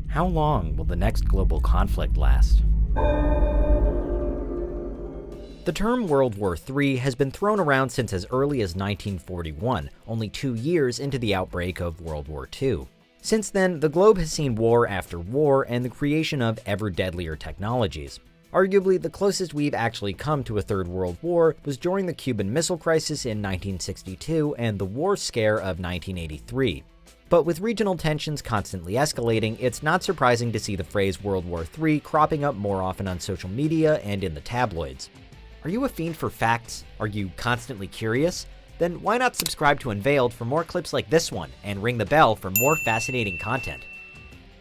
How long will the next global conflict last? The term World War III has been thrown around since as early as 1941, only 2 years into the outbreak of World War II. Since then, the globe has seen war after war and the creation of ever deadlier technologies. Arguably, the closest we've actually come to a third world war was during the Cuban Missile Crisis in 1962 and the War Scare of 1983. But with regional tensions constantly escalating, it's not surprising to see the phrase World War III cropping up more often on social media and in the tabloids. Are you a fiend for facts? Are you constantly curious? Then why not subscribe to Unveiled for more clips like this one, and ring the bell for more fascinating content?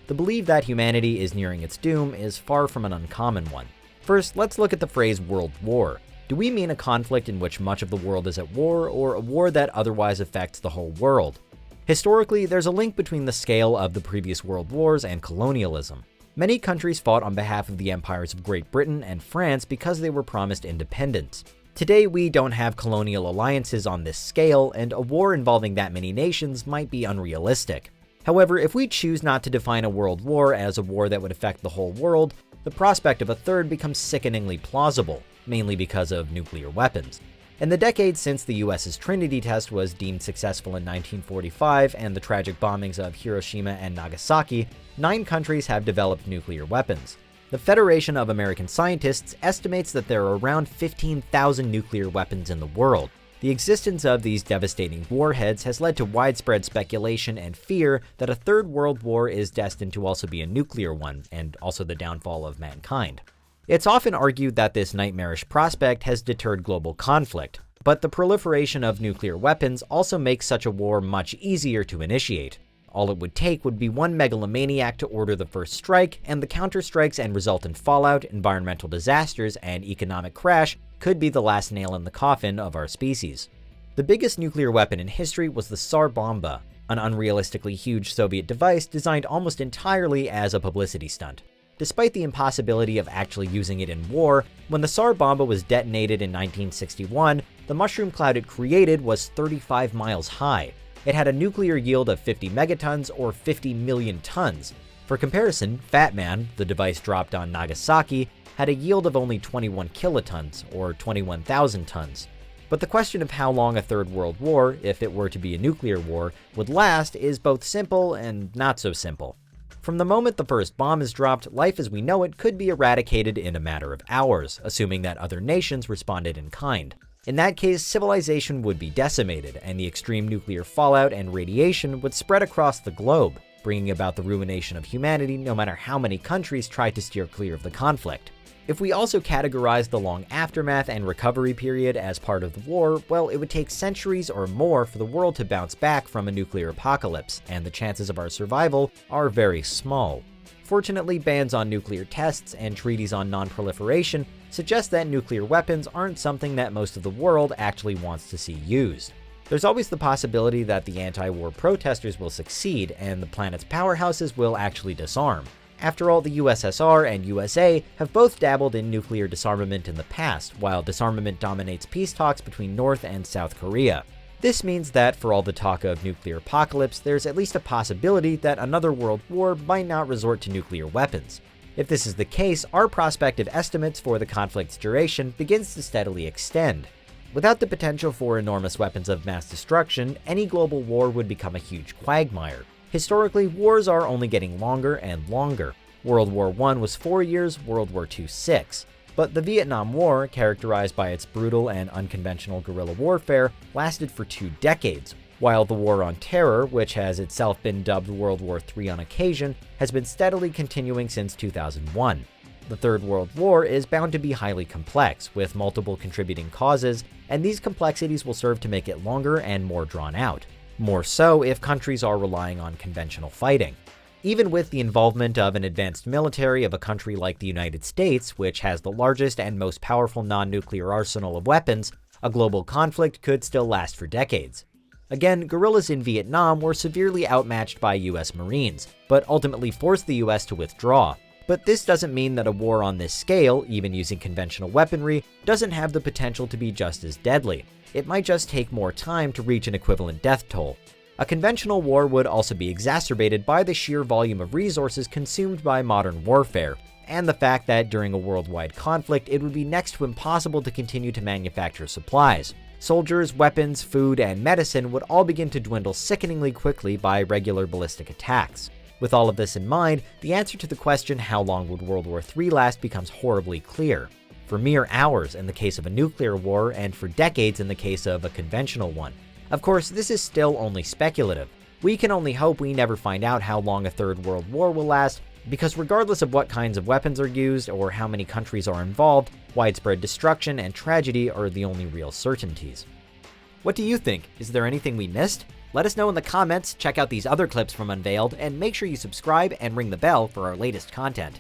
The belief that humanity is nearing its doom is far from an uncommon one. First, let's look at the phrase World War. Do we mean a conflict in which much of the world is at war, or a war that otherwise affects the whole world? Historically, there's a link between the scale of the previous world wars and colonialism. Many countries fought on behalf of the empires of Great Britain and France because they were promised independence. Today, we don't have colonial alliances on this scale, and a war involving that many nations might be unrealistic. However, if we choose not to define a world war as a war that would affect the whole world, the prospect of a third becomes sickeningly plausible, mainly because of nuclear weapons. In the decades since the US's Trinity test was deemed successful in 1945 and the tragic bombings of Hiroshima and Nagasaki, 9 countries have developed nuclear weapons. The Federation of American Scientists estimates that there are around 15,000 nuclear weapons in the world. The existence of these devastating warheads has led to widespread speculation and fear that a third world war is destined to also be a nuclear one, and also the downfall of mankind. It's often argued that this nightmarish prospect has deterred global conflict, but the proliferation of nuclear weapons also makes such a war much easier to initiate. All it would take would be one megalomaniac to order the first strike, and the counterstrikes and resultant fallout, environmental disasters, and economic crash could be the last nail in the coffin of our species. The biggest nuclear weapon in history was the Tsar Bomba, an unrealistically huge Soviet device designed almost entirely as a publicity stunt. Despite the impossibility of actually using it in war, when the Tsar Bomba was detonated in 1961, the mushroom cloud it created was 35 miles high. It had a nuclear yield of 50 megatons or 50 million tons. For comparison, Fat Man, the device dropped on Nagasaki, had a yield of only 21 kilotons or 21,000 tons. But the question of how long a third world war, if it were to be a nuclear war, would last is both simple and not so simple. From the moment the first bomb is dropped, life as we know it could be eradicated in a matter of hours, assuming that other nations responded in kind. In that case, civilization would be decimated, and the extreme nuclear fallout and radiation would spread across the globe, bringing about the ruination of humanity no matter how many countries tried to steer clear of the conflict. If we also categorize the long aftermath and recovery period as part of the war, well, it would take centuries or more for the world to bounce back from a nuclear apocalypse, and the chances of our survival are very small. Fortunately, bans on nuclear tests and treaties on non-proliferation suggest that nuclear weapons aren't something that most of the world actually wants to see used. There's always the possibility that the anti-war protesters will succeed and the planet's powerhouses will actually disarm. After all, the USSR and USA have both dabbled in nuclear disarmament in the past, while disarmament dominates peace talks between North and South Korea. This means that for all the talk of nuclear apocalypse, there's at least a possibility that another world war might not resort to nuclear weapons. If this is the case, our prospective estimates for the conflict's duration begins to steadily extend. Without the potential for enormous weapons of mass destruction, any global war would become a huge quagmire. Historically, wars are only getting longer and longer. World War I was 4 years, World War II 6. But the Vietnam War, characterized by its brutal and unconventional guerrilla warfare, lasted for 2 decades, while the War on Terror, which has itself been dubbed World War III on occasion, has been steadily continuing since 2001. The Third World War is bound to be highly complex, with multiple contributing causes, and these complexities will serve to make it longer and more drawn out. More so if countries are relying on conventional fighting. Even with the involvement of an advanced military of a country like the United States, which has the largest and most powerful non-nuclear arsenal of weapons, a global conflict could still last for decades. Again, guerrillas in Vietnam were severely outmatched by US Marines, but ultimately forced the US to withdraw. But this doesn't mean that a war on this scale, even using conventional weaponry, doesn't have the potential to be just as deadly. It might just take more time to reach an equivalent death toll. A conventional war would also be exacerbated by the sheer volume of resources consumed by modern warfare, and the fact that during a worldwide conflict it would be next to impossible to continue to manufacture supplies. Soldiers, weapons, food, and medicine would all begin to dwindle sickeningly quickly by regular ballistic attacks. With all of this in mind, the answer to the question how long would World War III last becomes horribly clear. For mere hours in the case of a nuclear war, and for decades in the case of a conventional one. Of course, this is still only speculative. We can only hope we never find out how long a third world war will last, because regardless of what kinds of weapons are used or how many countries are involved, widespread destruction and tragedy are the only real certainties. What do you think? Is there anything we missed? Let us know in the comments, check out these other clips from Unveiled, and make sure you subscribe and ring the bell for our latest content.